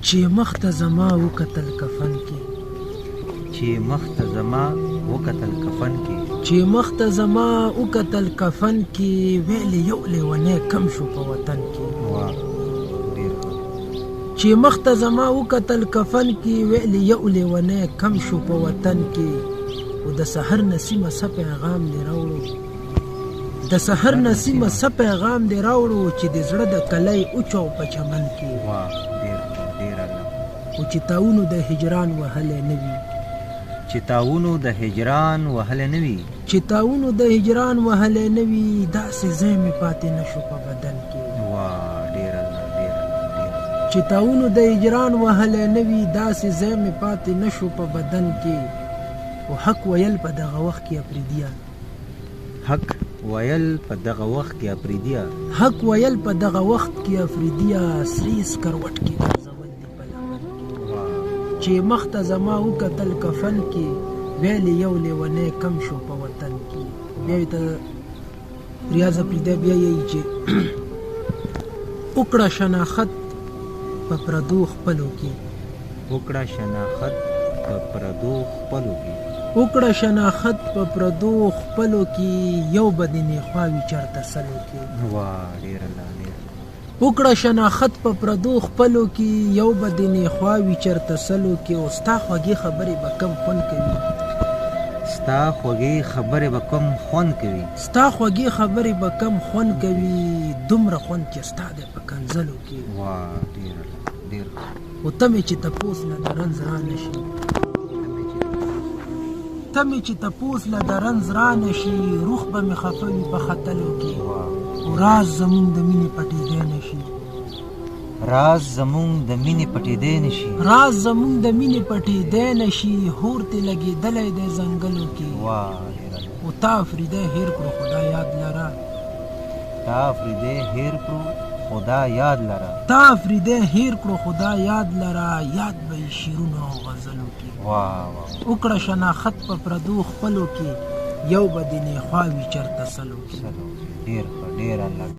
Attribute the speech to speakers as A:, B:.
A: چې مخ ته زما وکتل کفن کې
B: چې مخ ته زما وکتل کفن کې
A: چې مخ ته زما وکتل کفن کې ویل یو لیونی کم شو په وطن کې
B: واه ډېر ښه
A: چې مخ ته زما وکتل کفن کې ویل یو لیونی کم شو په وطن کې او د سحر نسیمه څه پیغام دې راوړو د سحر نسیمه څه پیغام دې راوړو چې د زړه د کلی اوچو په چمن کې
B: واه ډېر ښه ډېر الله
A: او چې تاونو د هجران وهلی نه وي
B: چې تاونو د هجران وهلی نه وي
A: چې تاونو د هجران وهلی نه وي داسې ځای مې پاتې نه شو په بدن کې
B: واه ډېر الله ډېر الله ډېر
A: چې تاونو د هجران وهلی نه وي داسې ځای مې پاتې نه شو په بدن کې او حق ویل په دغه وخت کې افریدیه
B: حق ویل په دغه وخت کې افریدیه
A: حق ویل په دغه وخت کې افریدیه سرې سکروټ کې ګرځول دي په لمن کې
B: واه
A: چې مخ ته زما وکتل کفن کې ویل یو لیونی کم شو په وطن کې بیا یې ته ریاض افریدی بیا یې چې وکړه شناخت په پردو خپلو کې
B: وکړه شناخت په پردو خپلو کې
A: وکړه شناخت په پردو خپلو کې یو به دې نیخواوي چرته سلو کې
B: واه ډېر الله ډېر
A: وکړه شناخت په پردو خپلو کې یو به دې نیخواوي چرته سلو کې او ستا خوږې خبرې به کم خوند کوي
B: ستا خوږې خبرې به کم خوند کوي
A: ستا خوږې خبرې به کم خوند کوي دومره خوند چې ستا دی په کنځلو کې
B: واه ډېر الله ډېر ښه
A: او ته مې چې تپوس له د رنځ را نشي ته مې چې تپوس له د رنځ را نشي روح به مې خفه وي په ختلو کې
B: واه
A: او راز زمونږ د مینې پټېدی نشي
B: راز زمونږ د مینې پټېدی نشي
A: راز زمونږ د مینې پټېدی نشي هور تې لګېدلی دی ځنګلو کې
B: واه ډېر الله
A: او تا افریدی هېر کړو خدا یاد لره
B: تا افریدی هېر کړو خدا یاد لره
A: تا افریدی هېر کړو خدا یاد لره یاد به یې شعرونو او غزلو کې
B: واه واه
A: وکړه شناخت په پردو خپلو کې یو به دې نیخواوي چرته سلو کې
B: ډېر ښه ډېر الله